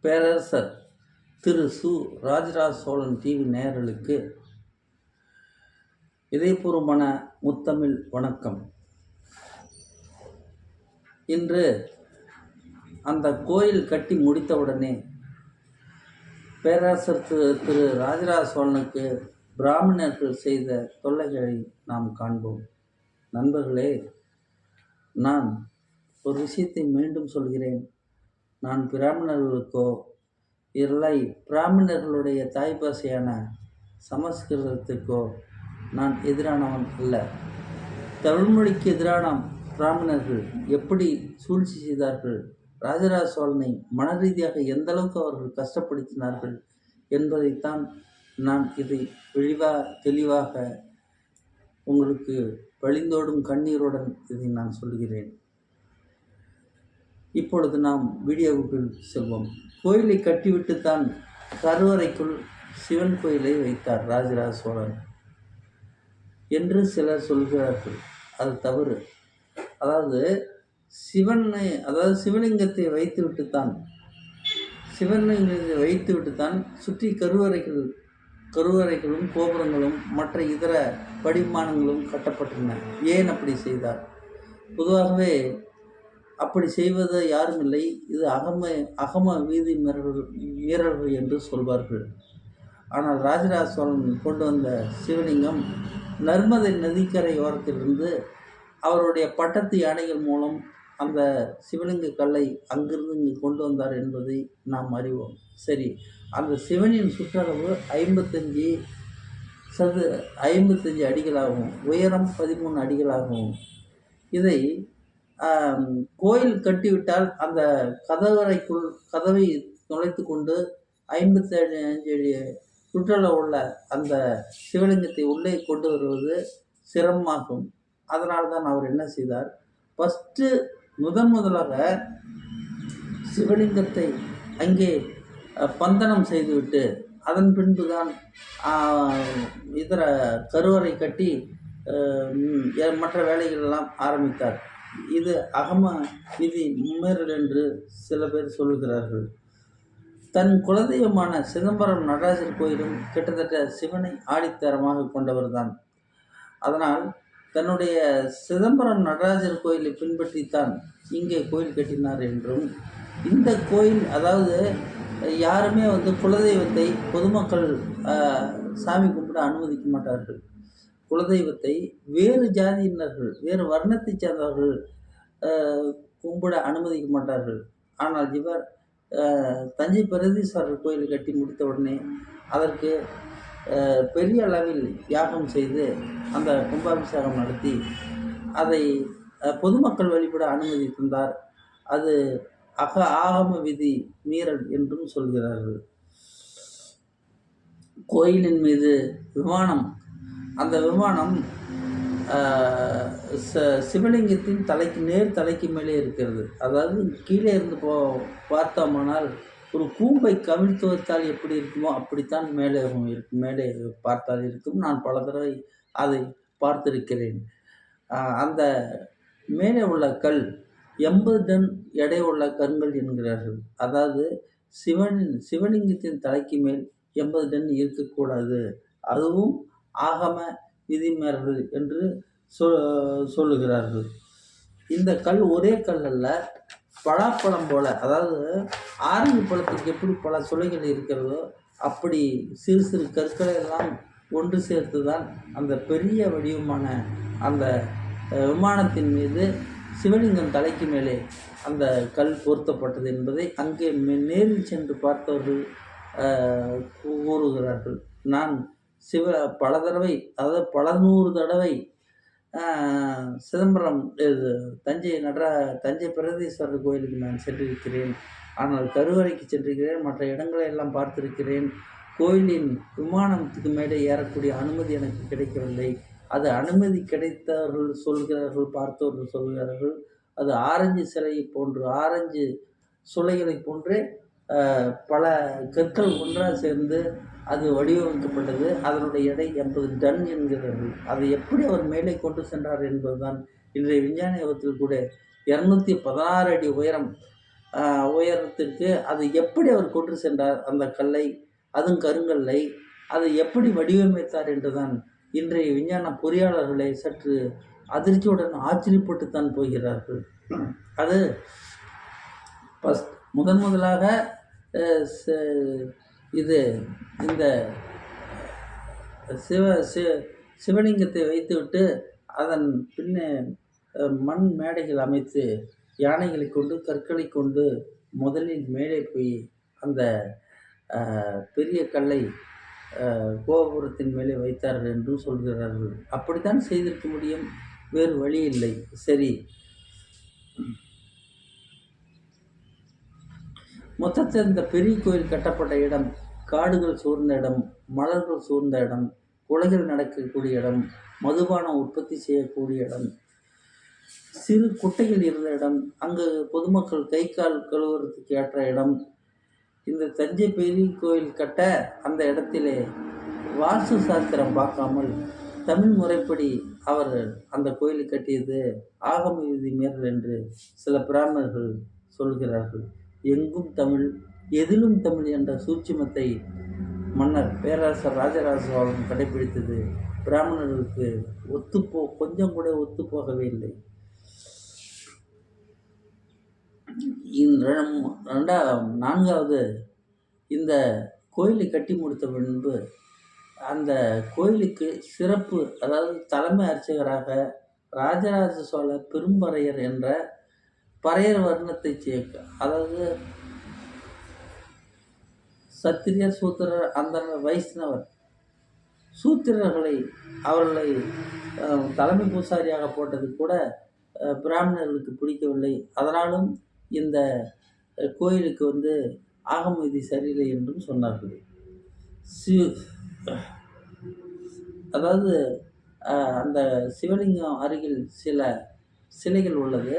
பேரரசர் திரு சு. ராஜராஜ சோழன் டிவி நேயர்களுக்கு இதயபூர்வமான முத்தமிழ் வணக்கம். இன்று அந்த கோயில் கட்டி முடித்தவுடனே பேரரசர் திரு ராஜராஜ சோழனுக்கு பிராமணர்கள் செய்த தொல்லைகளை நாம் காண்போம். நண்பர்களே, நான் ஒரு விஷயத்தை மீண்டும் சொல்கிறேன். நான் பிராமணர்களுக்கோ இல்லை பிராமணர்களுடைய தாய்பாஷையான சமஸ்கிருதத்துக்கோ நான் எதிரானவன் அல்ல. தமிழ்மொழிக்கு எதிரான பிராமணர்கள் எப்படி சூழ்ச்சி செய்தார்கள், ராஜராஜ சோழனை மன ரீதியாக எந்த அளவுக்கு அவர்கள் கஷ்டப்படுத்தினார்கள் என்பதைத்தான் நான் இதை தெளிவாக உங்களுக்கு வழிந்தோடும் கண்ணீருடன் இதை நான் சொல்கிறேன். இப்பொழுது நாம் வீடியோவுக்குள் செல்வோம். கோயிலை கட்டிவிட்டுத்தான் கருவறைக்குள் சிவன் கோயிலை வைத்தார் ராஜராஜ சோழன் என்று சிலர் சொல்கிறார்கள். அது தவறு. அதாவது சிவலிங்கத்தை வைத்துவிட்டுத்தான் சுற்றி கருவறைகளும் கோபுரங்களும் மற்ற இதர படிமானங்களும் கட்டப்பட்டன. ஏன் அப்படி செய்தார்? பொதுவாகவே அப்படி செய்வது யாரும் இல்லை. இது அகம வீதி வீரர்கள் என்று சொல்வார்கள். ஆனால் ராஜராஜ சோழன் கொண்டு வந்த சிவலிங்கம் நர்மதை நதிக்கரை ஓரத்திலிருந்து அவருடைய பட்டத்து யானைகள் மூலம் அந்த சிவலிங்க கல்லை அங்கிருந்து இங்கு கொண்டு வந்தார் என்பதை நாம் அறிவோம். சரி, அந்த சிவனின் சுற்றளவு 55 அடிகளாகவும் உயரம் 13 அடிகளாகவும். இதை கோயில் கட்டிவிட்டால் அந்த கதவை நுழைத்து கொண்டு 55 அடி சுற்றளவு உள்ள அந்த சிவலிங்கத்தை உள்ளே கொண்டு வருவது சிரமமாகும். அதனால்தான் அவர் என்ன செய்தார், முதலாக சிவலிங்கத்தை அங்கே பந்தனம் செய்துவிட்டு அதன் பின்புதான் இதர கருவறை கட்டி மற்ற வேலைகள் எல்லாம் ஆரம்பித்தார். இது அகம விதி மீறல் என்று சில பேர் சொல்லுகிறார்கள். தன் குலதெய்வமான சிதம்பரம் நடராஜர் கோயிலும் கிட்டத்தட்ட சிவனை ஆடித்தரமாக கொண்டவர்தான். அதனால் தன்னுடைய சிதம்பரம் நடராஜர் கோயிலை பின்பற்றித்தான் இங்கே கோயில் கட்டினார் என்றும், இந்த கோயில் அதாவது யாருமே குலதெய்வத்தை பொதுமக்கள் சாமி கும்பிட அனுமதிக்க மாட்டார்கள். குலதெய்வத்தை வேறு ஜாதியினர்கள், வேறு வர்ணத்தை சேர்ந்தவர்கள் கும்பிட அனுமதிக்க மாட்டார்கள். ஆனால் இவர் தஞ்சை பிரகதீஸ்வரர் கோயில் கட்டி முடித்த உடனே அதற்கு பெரிய அளவில் யாகம் செய்து அந்த கும்பாபிஷேகம் நடத்தி அதை பொதுமக்கள் வழிபட அனுமதி தந்தார். அது ஆகம விதி மீறல் என்றும் சொல்கிறார்கள். கோயிலின் மீது விமானம், அந்த விமானம் சிவலிங்கத்தின் தலைக்கு மேலே இருக்கிறது. அதாவது கீழே இருந்து பார்த்தோமானால் ஒரு கூம்பை கவிழ்த்து வைத்தால் எப்படி இருக்குமோ அப்படித்தான் மேலே இருக்கும். மேலே பார்த்தால் இருக்கும். நான் பல தடவை அதை பார்த்திருக்கிறேன். அந்த மேலே உள்ள கல் 80 டன் எடை உள்ள கற்கள் என்கிறார்கள். அதாவது சிவலிங்கத்தின் தலைக்கு மேல் 80 டன் இருக்கக்கூடாது. அதுவும் ஆகம விதிமீறல் என்று சொல்லுகிறார்கள். இந்த கல் ஒரே கல் அல்ல, பலாப்பழம் போல, அதாவது ஆரஞ்சு பழத்துக்கு எப்படி பல சுளைகள் இருக்கிறதோ அப்படி சிறு சிறு கற்களை எல்லாம் ஒன்று சேர்த்து தான் அந்த பெரிய வடிவமான அந்த விமானத்தின் மீது சிவலிங்கம் தலைக்கு மேலே அந்த கல் பொருத்தப்பட்டது என்பதை அங்கே நேரில் சென்று பார்த்தவர்கள் கூறுகிறார்கள். நான் பல தடவை, அதாவது பல 100 தடவை சிதம்பரம் தஞ்சை பிரகதீஸ்வரர் கோயிலுக்கு நான் சென்றிருக்கிறேன். ஆனால் கருவறைக்கு சென்றிருக்கிறேன், மற்ற இடங்களை எல்லாம் பார்த்திருக்கிறேன். கோயிலின் விமானத்துக்கு மேலே ஏறக்கூடிய அனுமதி எனக்கு கிடைக்கவில்லை. அது அனுமதி கிடைத்தவர்கள் சொல்கிறார்கள், பார்த்தவர்கள் சொல்கிறார்கள், அது ஆரஞ்சு சிலையை போன்று, ஆரஞ்சு சுளைகளை போன்றே பல கற்கள் ஒன்றாக சேர்ந்து அது வடிவமைக்கப்பட்டது. அதனுடைய எடை 80 டன் என்கிறார்கள். அதை எப்படி அவர் மேலே கொண்டு சென்றார் என்பதுதான் இன்றைய விஞ்ஞான யுகத்தில் கூட 216 அடி உயரம் உயரத்திற்கு அதை எப்படி அவர் கொண்டு சென்றார், அந்த கல்லை, அதுவும் கருங்கல்லை அதை எப்படி வடிவமைத்தார் என்றுதான் இன்றைய விஞ்ஞான பொறியாளர்களை சற்று அதிர்ச்சியுடன் ஆச்சரியப்பட்டுத்தான் போகிறார்கள். அது முதன் முதலாக இது இந்த சிவலிங்கத்தை வைத்துவிட்டு அதன் பின்னே மண் மேடைகள் அமைத்து யானைகளை கொண்டு கற்களை கொண்டு முதலில் மேலே போய் அந்த பெரிய கல்லை கோபுரத்தின் மேலே வைத்தார்கள் என்றும் சொல்கிறார்கள். அப்படித்தான் செய்திருக்க முடியும், வேறு வழி இல்லை. சரி, மொத்தத்தில் இந்த பெரிய கோயில் கட்டப்பட்ட இடம் காடுகள் சூழ்ந்த இடம், மலர்கள் சூழ்ந்த இடம், கொலைகள் நடக்கக்கூடிய இடம், மதுபானம் உற்பத்தி செய்யக்கூடிய இடம், சிறு குட்டைகள் இருந்த இடம், அங்கு பொதுமக்கள் கை கால் கழுவுறதுக்கு ஏற்ற இடம். இந்த தஞ்சை பெரிய கோயில் கட்ட அந்த இடத்திலே வாஸ்து சாஸ்திரம் பார்க்காமல் தமிழ் முறைப்படி அவர் அந்த கோயிலை கட்டியது ஆகம விதி மீறல் என்று சில பிராமணர்கள் சொல்கிறார்கள். எங்கும் தமிழ், எதிலும் தமிழ் என்ற சூட்சுமத்தை மன்னர் பேரரசர் ராஜராஜ சோழன் கடைபிடித்தது பிராமணர்களுக்கு கொஞ்சம் கூட ஒத்துப்போகவே இல்லை. நான்காவது, இந்த கோயிலை கட்டி முடித்த பின்பு அந்த கோயிலுக்கு சிறப்பு, அதாவது தலைமை அர்ச்சகராக ராஜராஜ சோழ பெரும்பறையர் என்ற பறையர் வர்ணத்தை சேர்க்க, அதாவது சத்திரியர், சூத்திரர், அந்த வைஷ்ணவர் சூத்திரர்களை அவர்களை தலைமை பூசாரியாக போட்டது கூட பிராமணர்களுக்கு பிடிக்கவில்லை. அதனாலும் இந்த கோயிலுக்கு ஆகம விதி சரியில்லை என்றும் சொன்னார்கள். அதாவது அந்த சிவலிங்கம் அருகில் சில சிலைகள் உள்ளது.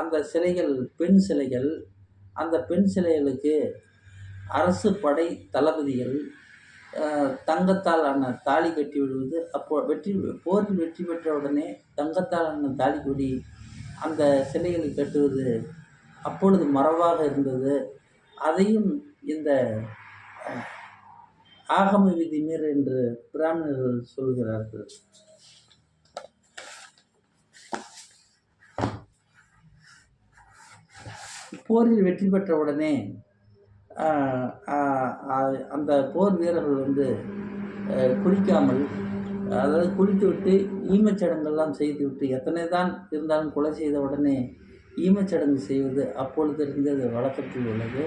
அந்த சிலைகள் பெண் சிலைகள். அந்த பெண் சிலைகளுக்கு அரசு படை தளபதிகள் தங்கத்தால் ஆன தாலி கட்டி விடுவது. போரில் வெற்றி பெற்ற உடனே தங்கத்தால் ஆன தாலி கொடி அந்த சிலைகளை கட்டுவது அப்பொழுது மரபாக இருந்தது. அதையும் இந்த ஆகம விதி மீறு என்று பிராமணர்கள் சொல்கிறார்கள். போரில் வெற்றி பெற்ற உடனே அந்த போர் வீரர்கள் குளிக்காமல், அதாவது குளித்துவிட்டு ஈமச்சடங்கெல்லாம் செய்துவிட்டு, எத்தனை தான் இருந்தாலும் கொலை செய்த உடனே ஈமச்சடங்கு செய்வது அப்பொழுதிருந்து அது வழக்கத்தில் உள்ளது.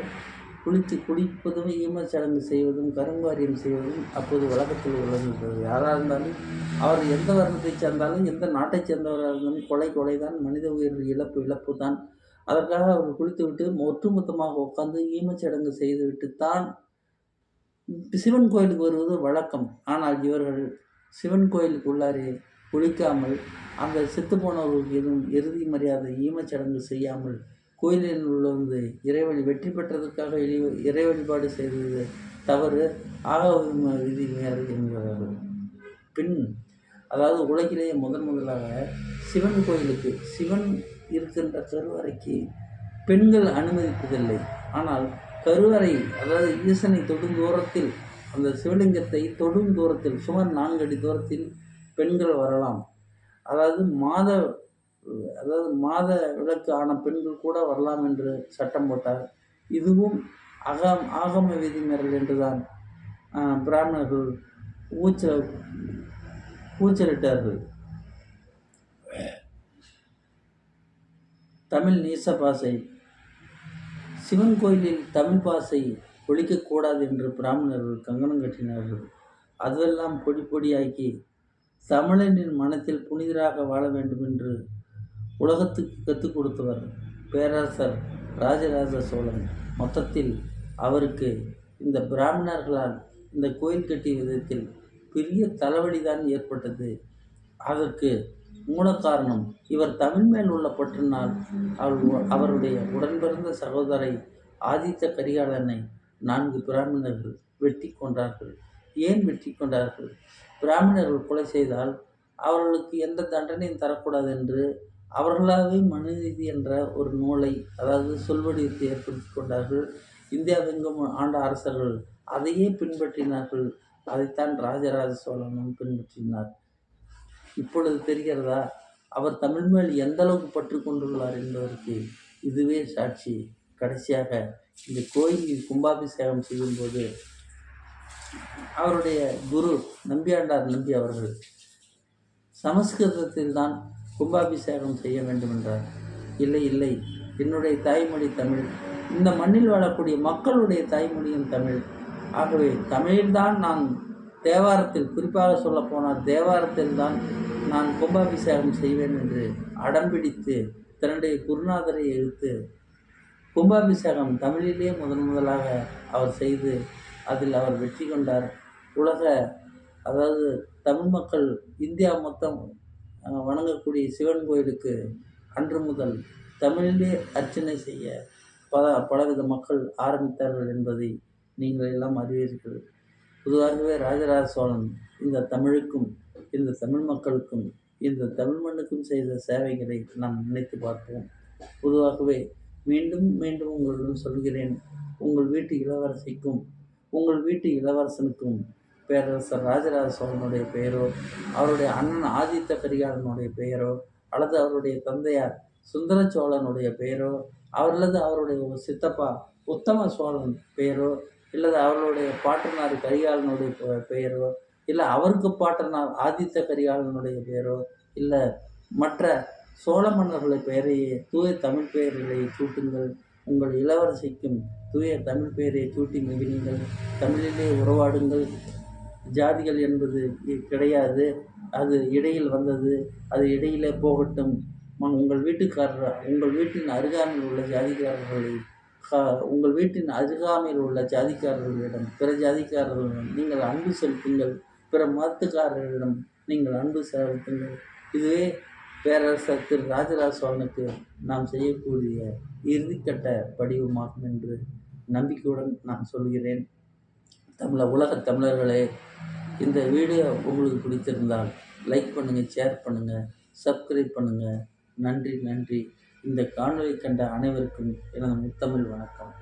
குளிப்பதும் ஈமச்சடங்கு செய்வதும் கருங்காரியம் செய்வதும் அப்போது வழக்கத்தில் உள்ளது. யாராக இருந்தாலும் அவர் எந்த வர்ணத்தை சேர்ந்தாலும் எந்த நாட்டை சேர்ந்தவராக இருந்தாலும் கொலை தான், மனித உயிர் இழப்பு தான். அதற்காக அவர்கள் குளித்துவிட்டு ஒட்டுமொத்தமாக உட்கார்ந்து ஈமச்சடங்கு செய்துவிட்டு தான் சிவன் கோயிலுக்கு வருவது வழக்கம். ஆனால் இவர்கள் சிவன் கோயிலுக்கு உள்ளாரே குளிக்காமல், அந்த செத்து போனவர்களுக்கு எதுவும் இறுதி மரியாதை ஈமச்சடங்கு செய்யாமல் கோயிலில் உள்ள இறைவழி வெற்றி பெற்றதற்காக இறை வழிபாடு செய்தது தவறு, ஆகம விதி மீறல் என்கிறார்கள். பின் அதாவது உலகிலேயே முதலாக சிவன் கோயிலுக்கு, சிவன் இருக்கின்ற கருவறைக்கு பெண்கள் அனுமதிப்பதில்லை. ஆனால் கருவறை, அதாவது ஈசனை தொடும் தூரத்தில், அந்த சிவலிங்கத்தை தொடும் தூரத்தில் சுமார் 4 அடி தூரத்தில் பெண்கள் வரலாம். அதாவது மாத விளக்கு ஆன பெண்கள் கூட வரலாம் என்று சட்டம் போட்டார். இதுவும் ஆகம விதி மீறல் என்றுதான் பிராமணர்கள் கூச்சலிட்டார்கள். தமிழ் நீச பாசை. சிவன் கோயிலில் தமிழ் பாசை ஒழிக்கக்கூடாது என்று பிராமணர்கள் கங்கணம் கட்டினார்கள். அதுவெல்லாம் பொடி பொடியாக்கி தமிழனின் மனத்தில் புனிதராக வாழ வேண்டும் என்று உலகத்துக்கு கற்றுக் கொடுத்தவர் பேரரசர் ராஜராஜ சோழன். மொத்தத்தில் அவருக்கு இந்த பிராமணர்களால் இந்த கோயில் கட்டிய விதத்தில் பெரிய தலைவலிதான் ஏற்பட்டது. அதற்கு மூல காரணம் இவர் தமிழ் மேல் உள்ள பற்றினால் அவருடைய உடன்பிறந்த சகோதரை ஆதித்த கரிகாலனை 4 பிராமணர்கள் வெட்டி கொண்டார்கள். ஏன் வெட்டி கொண்டார்கள்? பிராமணர்கள் கொலை செய்தால் அவர்களுக்கு எந்த தண்டனையும் தரக்கூடாது என்று அவர்களாகவே மனுநீதி என்ற ஒரு நூலை, அதாவது சொல்வடிவத்தை ஏற்படுத்தி கொண்டார்கள். இந்தியாவெங்கும் ஆண்ட அரசர்கள் அதையே பின்பற்றினார்கள். அதைத்தான் ராஜராஜ சோழனும் பின்பற்றினார். இப்பொழுது தெரிகிறதா அவர் தமிழ் மேல் எந்த அளவுக்கு பற்று கொண்டுள்ளார் என்பதற்கு இதுவே சாட்சி. கடைசியாக இந்த கோயிலில் கும்பாபிஷேகம் செய்யும்போது அவருடைய குரு நம்பியாண்டார் நம்பி அவர்கள் சமஸ்கிருதத்தில் தான் கும்பாபிஷேகம் செய்ய வேண்டும் என்றார். இல்லை இல்லை, என்னுடைய தாய்மொழி தமிழ், இந்த மண்ணில் வாழக்கூடிய மக்களுடைய தாய்மொழியும் தமிழ். ஆகவே தமிழில்தான் நான் தேவாரத்தில், குறிப்பாக சொல்லப்போனால் தேவாரத்தில் தான் நான் கும்பாபிஷேகம் செய்வேன் என்று அடம்பிடித்து தன்னுடைய குருநாதரை எதிர்த்து கும்பாபிஷேகம் தமிழிலே முதலாக அவர் செய்து அதில் அவர் வெற்றி கொண்டார். உலக, அதாவது தமிழ் மக்கள் இந்தியா மொத்தம் வணங்கக்கூடிய சிவன் கோயிலுக்கு அன்று முதல் தமிழிலே அர்ச்சனை செய்ய பலவித மக்கள் ஆரம்பித்தார்கள் என்பதை நீங்கள் எல்லாம் அறிவீர்கள். பொதுவாகவே ராஜராஜ சோழன் இந்த தமிழுக்கும், இந்த தமிழ் மக்களுக்கும், இந்த தமிழ் மண்ணுக்கும் செய்த சேவைகளை நாம் நினைத்து பார்ப்போம். பொதுவாகவே மீண்டும் மீண்டும் உங்களிடம் சொல்கிறேன், உங்கள் வீட்டு இளவரசிக்கும் உங்கள் வீட்டு இளவரசனுக்கும் பேரரசர் ராஜராஜ சோழனுடைய பெயரோ, அவருடைய அண்ணன் ஆதித்த கரிகாலனுடைய பெயரோ, அல்லது அவருடைய தந்தையார் சுந்தர சோழனுடைய பெயரோ, அல்லது அவருடைய சித்தப்பா உத்தம சோழன் பெயரோ, இல்லது அவர்களுடைய பாட்டனார் கரிகாலனுடைய பெயரோ, இல்லை அவருக்கு பாட்டனார் ஆதித்த கரிகாலனுடைய பெயரோ, இல்லை மற்ற சோழ மன்னர்களுடைய பெயரையே தூய தமிழ் பெயர்களை சூட்டுங்கள். உங்கள் இளவரசிக்கும் தூய தமிழ் பெயரை சூட்டி மகிழுங்கள். தமிழிலே உறவாடுங்கள். ஜாதிகள் என்பது கிடையாது, அது இடையில் வந்தது, அது இடையிலே போகட்டும். உங்கள் வீட்டுக்காரர், உங்கள் வீட்டின் அருகாமையில் உள்ள ஜாதிக்காரர்களை, உங்கள் வீட்டின் அருகாமையில் உள்ள ஜாதிக்காரர்களிடம், பிற ஜாதிக்காரர்களிடம் நீங்கள் அன்பு செலுத்துங்கள். பிற மதத்துக்காரர்களிடம் நீங்கள் அன்பு செலுத்துங்கள். இதுவே பேரரசர் திரு ராஜராஜ சோழனுக்கு நாம் செய்யக்கூடிய இறுதிக்கட்ட படிவமாகும் என்று நம்பிக்கையுடன் நான் சொல்கிறேன். உலகத் தமிழர்களே, இந்த வீடியோ உங்களுக்கு பிடித்திருந்தால் லைக் பண்ணுங்கள், ஷேர் பண்ணுங்கள், சப்ஸ்கிரைப் பண்ணுங்கள். நன்றி நன்றி. இந்த காணொளி கண்ட அனைவருக்கும் எனது முத்தமிழ் வணக்கம்.